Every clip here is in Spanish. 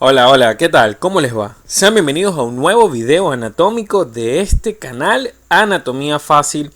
Hola, hola, ¿qué tal? ¿Cómo les va? Sean bienvenidos a un nuevo video anatómico de este canal Anatomía Fácil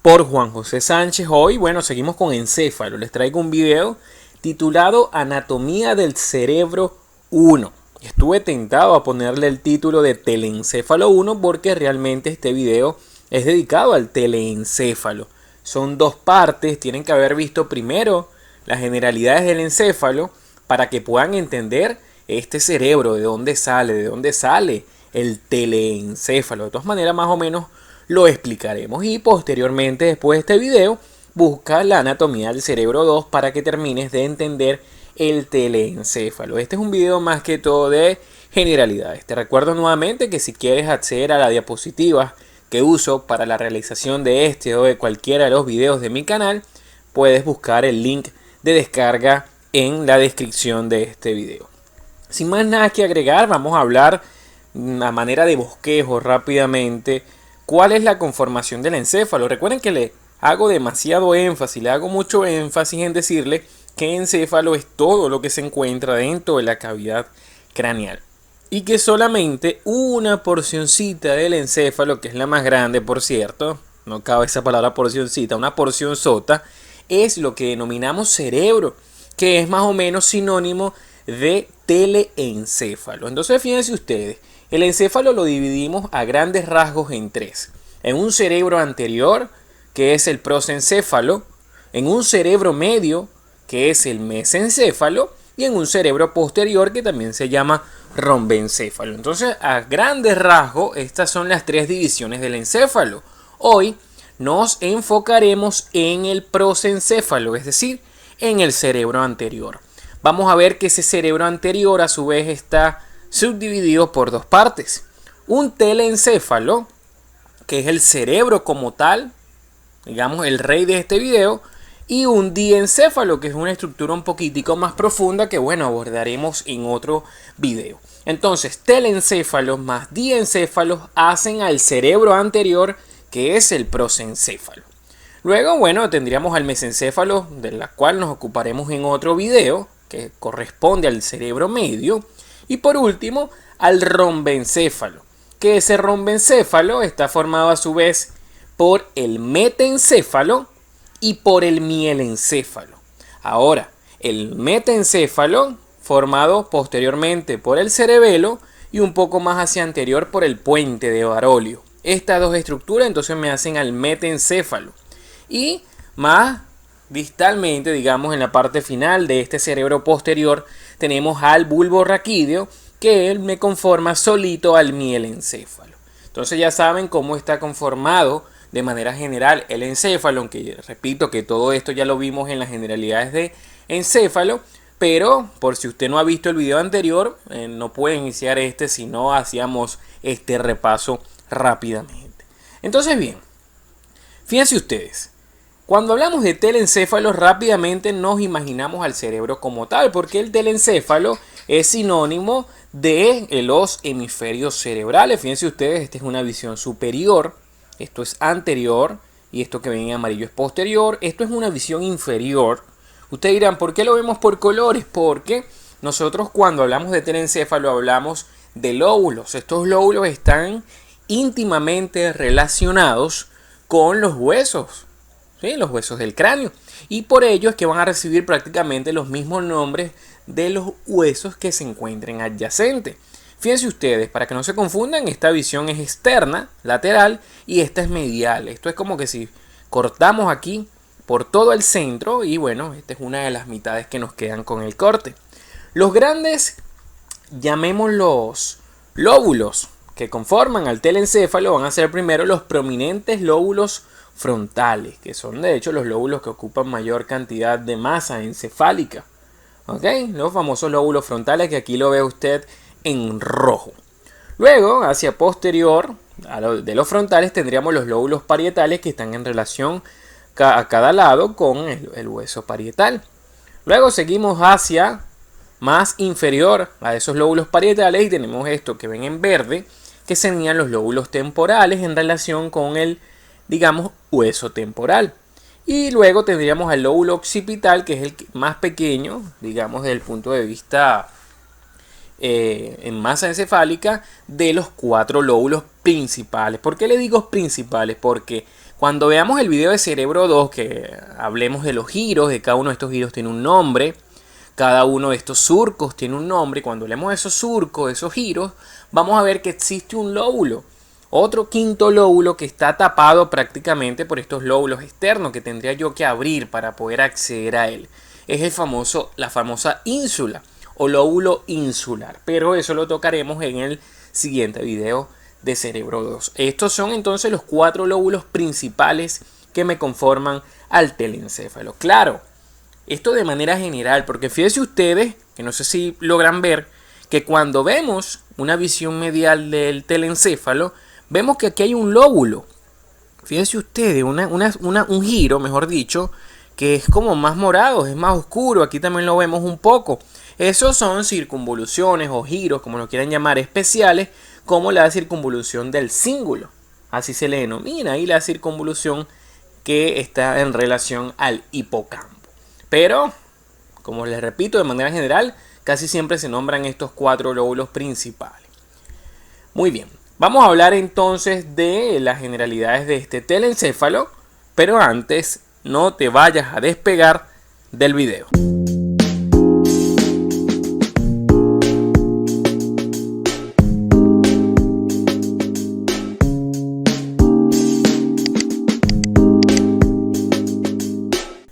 por Juan José Sánchez. Hoy, bueno, seguimos con encéfalo. Les traigo un video titulado Anatomía del Cerebro 1. Estuve tentado a ponerle el título de Telencéfalo 1 porque realmente este video es dedicado al teleencéfalo. Son dos partes, tienen que haber visto primero las generalidades del encéfalo para que puedan entender este cerebro, de dónde sale el teleencéfalo. De todas maneras, más o menos lo explicaremos. Y posteriormente, después de este video, busca la anatomía del cerebro 2 para que termines de entender el teleencéfalo. Este es un video más que todo de generalidades. Te recuerdo nuevamente que si quieres acceder a la diapositiva que uso para la realización de este o de cualquiera de los videos de mi canal, puedes buscar el link de descarga en la descripción de este video. Sin más nada que agregar, vamos a hablar a manera de bosquejo rápidamente cuál es la conformación del encéfalo. Recuerden que le hago demasiado énfasis, le hago mucho énfasis en decirle que encéfalo es todo lo que se encuentra dentro de la cavidad craneal y que solamente una porcioncita del encéfalo, que es la más grande por cierto, no cabe esa palabra porcioncita, una porción sota, es lo que denominamos cerebro, que es más o menos sinónimo de teleencéfalo. Entonces fíjense ustedes, el encéfalo lo dividimos a grandes rasgos en tres. En un cerebro anterior, que es el prosencéfalo, en un cerebro medio, que es el mesencéfalo, y en un cerebro posterior, que también se llama rombencéfalo. Entonces, a grandes rasgos, estas son las tres divisiones del encéfalo. Hoy nos enfocaremos en el prosencéfalo, es decir, en el cerebro anterior. Vamos a ver que ese cerebro anterior a su vez está subdividido por dos partes. Un teleencéfalo, que es el cerebro como tal, digamos el rey de este video, y un diencéfalo, que es una estructura un poquitico más profunda que bueno, abordaremos en otro video. Entonces, teleencéfalos más diencéfalos hacen al cerebro anterior, que es el prosencéfalo. Luego, bueno, tendríamos al mesencéfalo, de la cual nos ocuparemos en otro video, que corresponde al cerebro medio. Y por último, al rombencéfalo, que ese rombencéfalo está formado a su vez por el metencéfalo y por el mielencéfalo. Ahora, el metencéfalo, formado posteriormente por el cerebelo y un poco más hacia anterior por el puente de Barolio. Estas dos estructuras entonces me hacen al metencéfalo. Y más distalmente, digamos en la parte final de este cerebro posterior, tenemos al bulbo raquídeo, que él me conforma solito al mielencéfalo. Entonces ya saben cómo está conformado de manera general el encéfalo, aunque repito que todo esto ya lo vimos en las generalidades de encéfalo, pero por si usted no ha visto el video anterior, no puede iniciar este si no hacíamos este repaso rápidamente. Entonces bien, fíjense ustedes, cuando hablamos de telencéfalo rápidamente nos imaginamos al cerebro como tal, porque el telencéfalo es sinónimo de los hemisferios cerebrales. Fíjense ustedes, esta es una visión superior, esto es anterior y esto que ven en amarillo es posterior, esto es una visión inferior. Ustedes dirán, ¿por qué lo vemos por colores? Porque nosotros cuando hablamos de telencéfalo hablamos de lóbulos. Estos lóbulos están íntimamente relacionados con los huesos. ¿Sí? Los huesos del cráneo, y por ello es que van a recibir prácticamente los mismos nombres de los huesos que se encuentren adyacentes. Fíjense ustedes, para que no se confundan, esta visión es externa, lateral, y esta es medial. Esto es como que si cortamos aquí por todo el centro, y bueno, esta es una de las mitades que nos quedan con el corte. Los grandes, llamémoslos lóbulos, que conforman al telencéfalo, van a ser primero los prominentes lóbulos frontales, que son de hecho los lóbulos que ocupan mayor cantidad de masa encefálica. ¿Ok? Los famosos lóbulos frontales, que aquí lo ve usted en rojo. Luego, hacia posterior de los frontales, tendríamos los lóbulos parietales, que están en relación a cada lado con el hueso parietal. Luego seguimos hacia más inferior a esos lóbulos parietales y tenemos esto que ven en verde, que serían los lóbulos temporales en relación con el, digamos, hueso temporal. Y luego tendríamos al lóbulo occipital, que es el más pequeño, digamos, desde el punto de vista en masa encefálica de los 4 lóbulos principales. ¿Por qué le digo principales? Porque cuando veamos el video de Cerebro 2, que hablemos de los giros, de cada uno de estos giros tiene un nombre, cada uno de estos surcos tiene un nombre. Cuando hablemos de esos surcos, de esos giros, vamos a ver que existe un lóbulo, otro quinto lóbulo que está tapado prácticamente por estos lóbulos externos que tendría yo que abrir para poder acceder a él. Es la famosa ínsula o lóbulo insular, pero eso lo tocaremos en el siguiente video de Cerebro 2. Estos son entonces los 4 lóbulos principales que me conforman al telencéfalo. Claro, esto de manera general, porque fíjense ustedes, que no sé si logran ver, que cuando vemos una visión medial del telencéfalo, vemos que aquí hay un lóbulo. Fíjense ustedes, un giro, mejor dicho, que es como más morado, es más oscuro. Aquí también lo vemos un poco. Esos son circunvoluciones o giros, como lo quieran llamar, especiales, como la circunvolución del cíngulo. Así se le denomina, y la circunvolución que está en relación al hipocampo. Pero, como les repito, de manera general, casi siempre se nombran estos 4 lóbulos principales. Muy bien, vamos a hablar entonces de las generalidades de este telencéfalo, pero antes no te vayas a despegar del video.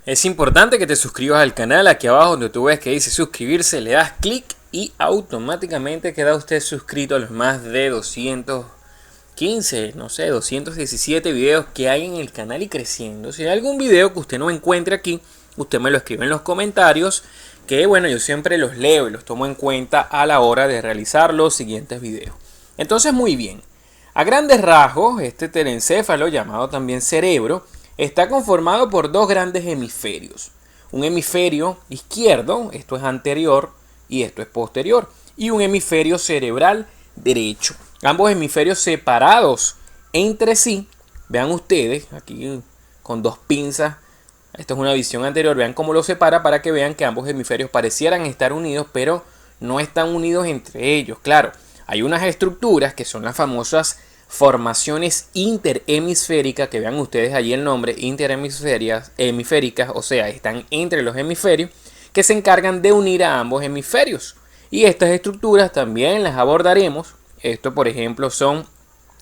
Es importante que te suscribas al canal. Aquí abajo donde tú ves que dice suscribirse, le das clic y automáticamente queda usted suscrito a los más de 215, no sé, 217 videos que hay en el canal y creciendo. Si hay algún video que usted no encuentre aquí, usted me lo escribe en los comentarios, que bueno, yo siempre los leo y los tomo en cuenta a la hora de realizar los siguientes videos. Entonces, muy bien, a grandes rasgos, este telencéfalo, llamado también cerebro, está conformado por 2 grandes hemisferios. Un hemisferio izquierdo, esto es anterior y esto es posterior, y un hemisferio cerebral derecho. Ambos hemisferios separados entre sí. Vean ustedes, aquí con 2 pinzas, esto es una visión anterior, vean cómo lo separa para que vean que ambos hemisferios parecieran estar unidos, pero no están unidos entre ellos. Claro, hay unas estructuras que son las famosas formaciones interhemisféricas, que vean ustedes allí el nombre, interhemisféricas, o sea, están entre los hemisferios, que se encargan de unir a ambos hemisferios. Y estas estructuras también las abordaremos. Esto, por ejemplo, este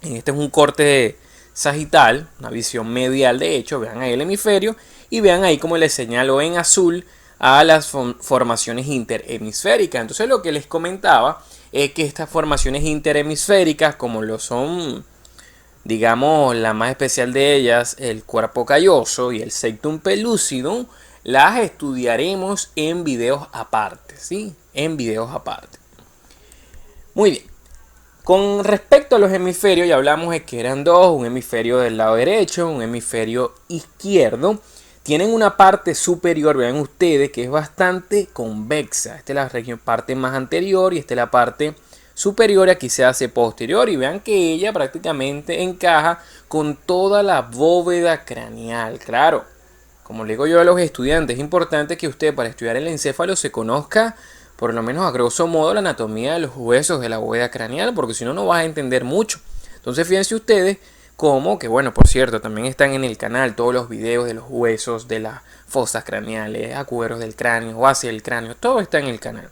es un corte sagital, una visión medial de hecho, vean ahí el hemisferio, y vean ahí como les señalo en azul a las formaciones interhemisféricas. Entonces lo que les comentaba es que estas formaciones interhemisféricas, como lo son, digamos, la más especial de ellas, el cuerpo calloso y el septum pellucidum, las estudiaremos en videos aparte, ¿sí? En videos aparte. Muy bien. Con respecto a los hemisferios, ya hablamos de que eran 2, un hemisferio del lado derecho, un hemisferio izquierdo. Tienen una parte superior, vean ustedes, que es bastante convexa. Esta es la parte más anterior y esta es la parte superior. Aquí se hace posterior y vean que ella prácticamente encaja con toda la bóveda craneal. Claro, como le digo yo a los estudiantes, es importante que usted para estudiar el encéfalo se conozca por lo menos a grosso modo la anatomía de los huesos de la bóveda craneal, porque si no, no vas a entender mucho. Entonces fíjense ustedes como que, bueno, por cierto, también están en el canal todos los videos de los huesos, de las fosas craneales, acueros del cráneo, base del cráneo, todo está en el canal.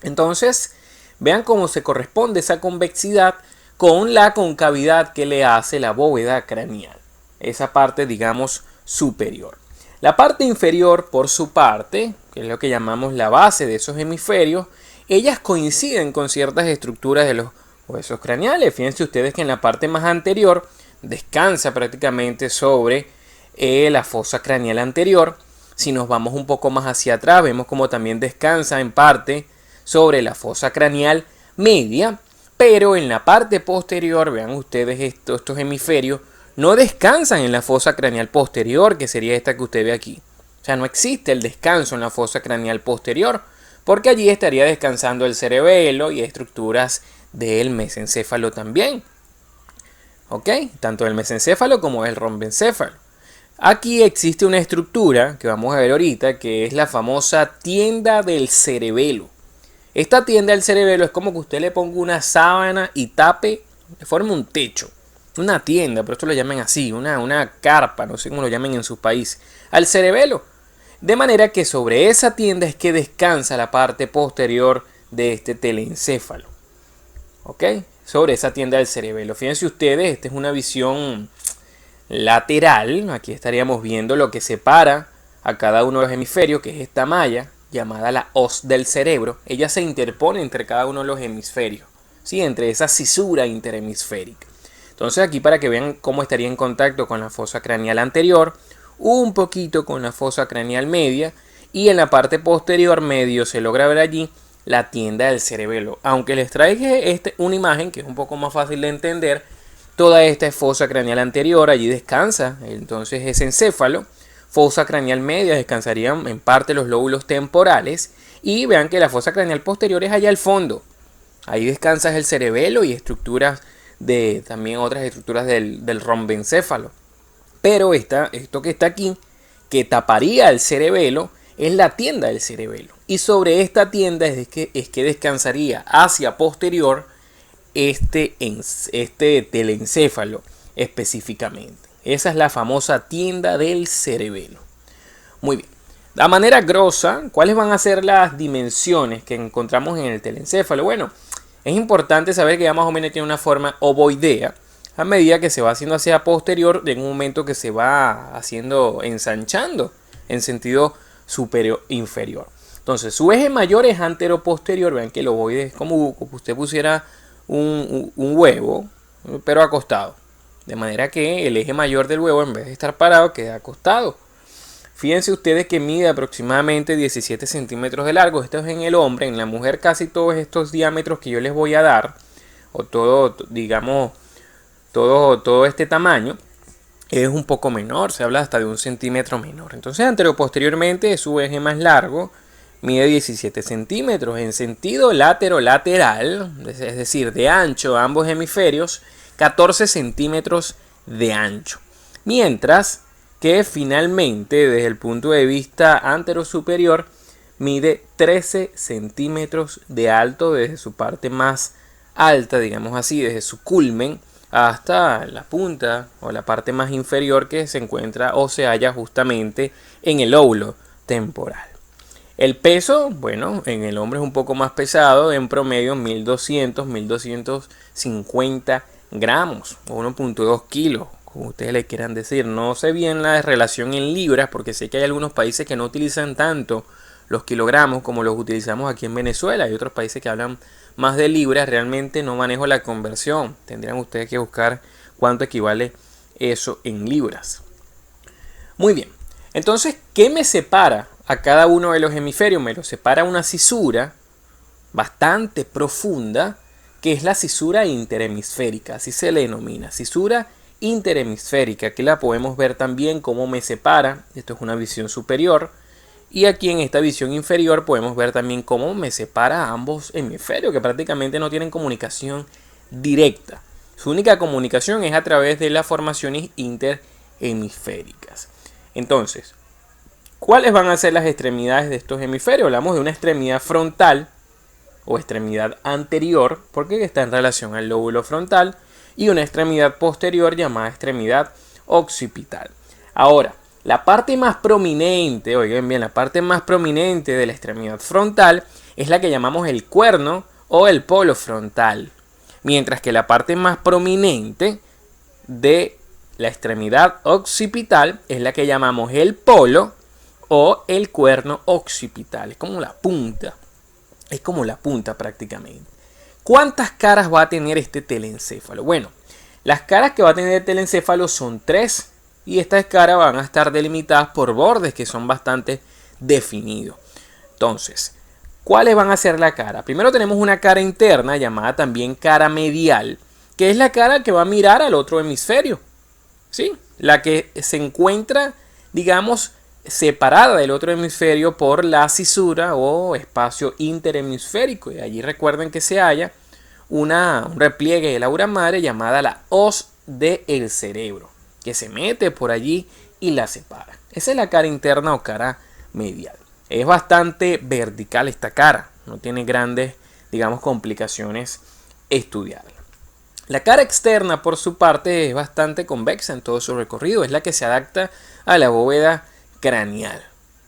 Entonces, vean cómo se corresponde esa convexidad con la concavidad que le hace la bóveda craneal, esa parte, digamos, superior. La parte inferior, por su parte, que es lo que llamamos la base de esos hemisferios, ellas coinciden con ciertas estructuras de los huesos craneales. Fíjense ustedes que en la parte más anterior descansa prácticamente sobre la fosa craneal anterior. Si nos vamos un poco más hacia atrás, vemos como también descansa en parte sobre la fosa craneal media, pero en la parte posterior, vean ustedes estos hemisferios, no descansan en la fosa craneal posterior, que sería esta que usted ve aquí. O sea, no existe el descanso en la fosa craneal posterior, porque allí estaría descansando el cerebelo y estructuras del mesencéfalo también. ¿Ok? Tanto el mesencéfalo como el rombencéfalo. Aquí existe una estructura que vamos a ver ahorita, que es la famosa tienda del cerebelo. Esta tienda del cerebelo es como que usted le ponga una sábana y tape, le forme un techo, una tienda, pero esto lo llaman así, una carpa, no sé cómo lo llamen en sus países, al cerebelo. De manera que sobre esa tienda es que descansa la parte posterior de este telencéfalo. ¿Ok? Sobre esa tienda del cerebelo. Fíjense ustedes, esta es una visión lateral. Aquí estaríamos viendo lo que separa a cada uno de los hemisferios, que es esta malla llamada la hoz del cerebro. Ella se interpone entre cada uno de los hemisferios, ¿sí? Entre esa cisura interhemisférica. Entonces aquí, para que vean cómo estaría en contacto con la fosa craneal anterior, un poquito con la fosa craneal media, y en la parte posterior medio se logra ver allí la tienda del cerebelo. Aunque les traigo una imagen que es un poco más fácil de entender, toda esta es fosa craneal anterior, allí descansa entonces ese encéfalo. Fosa craneal media descansarían en parte los lóbulos temporales, y vean que la fosa craneal posterior es allá al fondo. Ahí descansa el cerebelo y estructuras también otras estructuras del rombencéfalo. Pero esto que está aquí, que taparía el cerebelo, es la tienda del cerebelo. Y sobre esta tienda es que descansaría hacia posterior este telencéfalo específicamente. Esa es la famosa tienda del cerebelo. Muy bien. De manera grosa, ¿cuáles van a ser las dimensiones que encontramos en el telencéfalo? Bueno, es importante saber que ya más o menos tiene una forma ovoidea. A medida que se va haciendo hacia posterior, en un momento que se va haciendo ensanchando en sentido superior inferior. Entonces, su eje mayor es antero-posterior. Vean que el ovoide es como usted pusiera un huevo, pero acostado. De manera que el eje mayor del huevo, en vez de estar parado, queda acostado. Fíjense ustedes que mide aproximadamente 17 centímetros de largo. Esto es en el hombre. En la mujer casi todos estos diámetros que yo les voy a dar, o todo, digamos, todo este tamaño, es un poco menor. Se habla hasta de 1 centímetro menor. Entonces, anteroposteriormente, su eje más largo mide 17 centímetros. En sentido lateral, es decir, de ancho a ambos hemisferios, 14 centímetros de ancho. Mientras que finalmente, desde el punto de vista anterosuperior, mide 13 centímetros de alto desde su parte más alta, digamos así, desde su culmen hasta la punta o la parte más inferior, que se encuentra o se halla justamente en el lóbulo temporal. El peso, bueno, en el hombre es un poco más pesado, en promedio 1200-1250 gramos o 1.2 kilos, como ustedes le quieran decir. No sé bien la relación en libras, porque sé que hay algunos países que no utilizan tanto los kilogramos como los utilizamos aquí en Venezuela. Hay otros países que hablan más de libras. Realmente no manejo la conversión. Tendrían ustedes que buscar cuánto equivale eso en libras. Muy bien. Entonces, ¿qué me separa a cada uno de los hemisferios? Me lo separa una cisura bastante profunda, que es la cisura interhemisférica. Así se le denomina, cisura interhemisférica, que la podemos ver también cómo me separa. Esto es una visión superior. Y aquí en esta visión inferior podemos ver también cómo me separa a ambos hemisferios, que prácticamente no tienen comunicación directa. Su única comunicación es a través de las formaciones interhemisféricas. Entonces, ¿cuáles van a ser las extremidades de estos hemisferios? Hablamos de una extremidad frontal o extremidad anterior, porque está en relación al lóbulo frontal, y una extremidad posterior llamada extremidad occipital. Ahora, la parte más prominente, oigan bien, la parte más prominente de la extremidad frontal es la que llamamos el cuerno o el polo frontal, mientras que la parte más prominente de la extremidad occipital es la que llamamos el polo o el cuerno occipital. Es como la punta prácticamente. ¿Cuántas caras va a tener este telencéfalo? Bueno, las caras que va a tener el telencéfalo son 3, y estas caras van a estar delimitadas por bordes que son bastante definidos. Entonces, ¿cuáles van a ser la cara? Primero tenemos una cara interna llamada también cara medial, que es la cara que va a mirar al otro hemisferio, ¿sí? La que se encuentra, digamos, separada del otro hemisferio por la cisura o espacio interhemisférico. Y allí recuerden que se halla un repliegue de la aura madre llamada la hoz del cerebro, que se mete por allí y la separa. Esa es la cara interna o cara medial. Es bastante vertical esta cara, no tiene grandes, digamos, complicaciones estudiarla. La cara externa, por su parte, es bastante convexa en todo su recorrido, es la que se adapta a la bóveda craneal.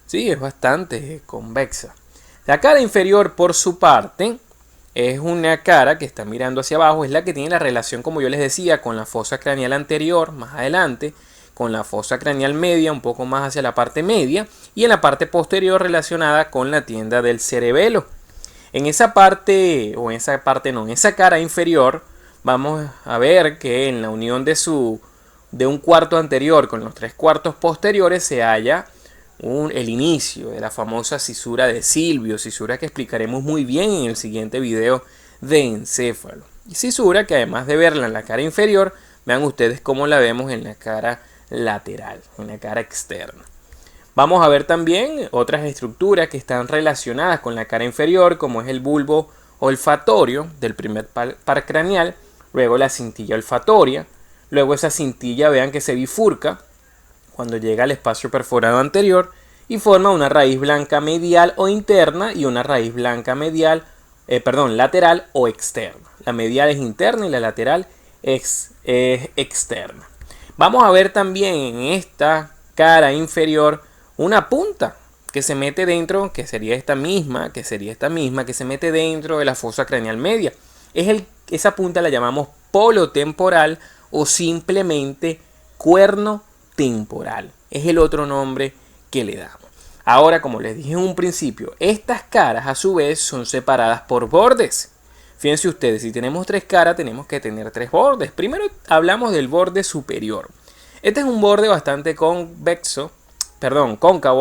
Sí, es bastante convexa. La cara inferior, por su parte, es una cara que está mirando hacia abajo, es la que tiene la relación, como yo les decía, con la fosa craneal anterior, más adelante, con la fosa craneal media, un poco más hacia la parte media, y en la parte posterior relacionada con la tienda del cerebelo. En esa parte, o en esa parte no, en esa cara inferior, vamos a ver que en la unión de un cuarto anterior con los 3/4 posteriores se halla el inicio de la famosa cisura de Silvio, cisura que explicaremos muy bien en el siguiente video de encéfalo. Y cisura que además de verla en la cara inferior, vean ustedes cómo la vemos en la cara lateral, en la cara externa. Vamos a ver también otras estructuras que están relacionadas con la cara inferior, como es el bulbo olfatorio del primer par craneal, luego la cintilla olfatoria, luego esa cintilla vean que se bifurca cuando llega al espacio perforado anterior y forma una raíz blanca medial o interna y una raíz blanca lateral o externa. La medial es interna y la lateral es externa. Vamos a ver también en esta cara inferior una punta que se mete dentro, que sería esta misma, que se mete dentro de la fosa craneal media. Esa punta la llamamos polo temporal o simplemente cuerno temporal. Es el otro nombre que le damos. Ahora, como les dije en un principio, estas caras a su vez son separadas por bordes. Fíjense ustedes, si tenemos 3 caras tenemos que tener 3 bordes. Primero hablamos del borde superior. Este es un borde bastante cóncavo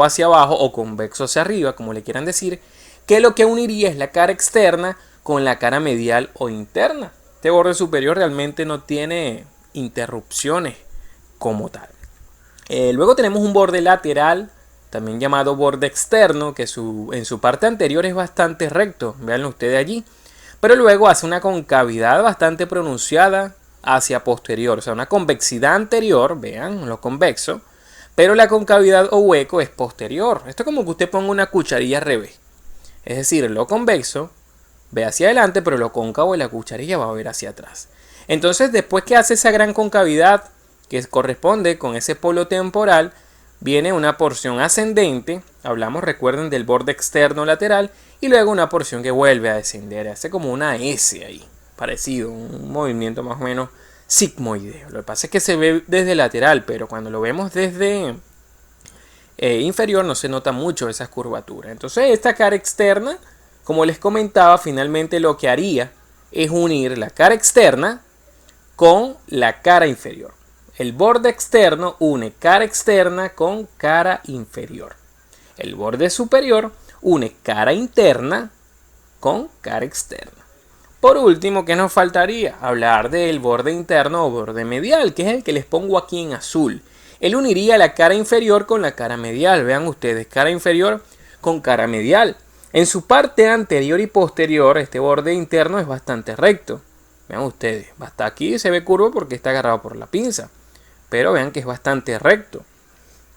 hacia abajo o convexo hacia arriba, como le quieran decir, que lo que uniría es la cara externa con la cara medial o interna. Este borde superior realmente no tiene interrupciones como tal. Luego tenemos un borde lateral, también llamado borde externo, que en su parte anterior es bastante recto, véanlo ustedes allí, pero luego hace una concavidad bastante pronunciada hacia posterior, o sea, una convexidad anterior, vean lo convexo, pero la concavidad o hueco es posterior. Esto es como que usted ponga una cucharilla al revés, es decir, lo convexo ve hacia adelante, pero lo cóncavo de la cucharilla va a ver hacia atrás. Entonces, después que hace esa gran concavidad que corresponde con ese polo temporal, viene una porción ascendente, hablamos, recuerden, del borde externo lateral, y luego una porción que vuelve a descender, hace como una S ahí, parecido, un movimiento más o menos sigmoideo. Lo que pasa es que se ve desde lateral, pero cuando lo vemos desde inferior no se nota mucho esas curvaturas. Entonces esta cara externa, como les comentaba, finalmente lo que haría es unir la cara externa con la cara inferior. El borde externo une cara externa con cara inferior. El borde superior une cara interna con cara externa. Por último, ¿qué nos faltaría? Hablar del borde interno o borde medial, que es el que les pongo aquí en azul. Él uniría la cara inferior con la cara medial. Vean ustedes, cara inferior con cara medial. En su parte anterior y posterior, este borde interno es bastante recto. Vean ustedes, hasta aquí se ve curvo porque está agarrado por la pinza. Pero vean que es bastante recto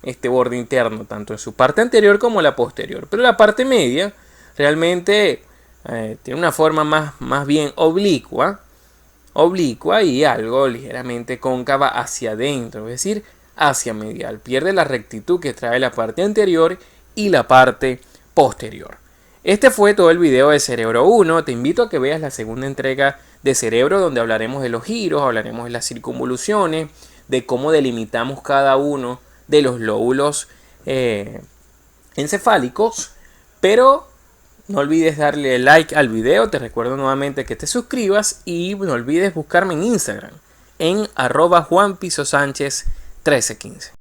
este borde interno, tanto en su parte anterior como la posterior. Pero la parte media realmente tiene una forma más bien oblicua y algo ligeramente cóncava hacia adentro, es decir, hacia medial. Pierde la rectitud que trae la parte anterior y la parte posterior. Este fue todo el video de Cerebro 1. Te invito a que veas la segunda entrega de Cerebro, donde hablaremos de los giros, hablaremos de las circunvoluciones, de cómo delimitamos cada uno de los lóbulos encefálicos. Pero no olvides darle like al video. Te recuerdo nuevamente que te suscribas y no olvides buscarme en Instagram en @JuanPisoSánchez1315.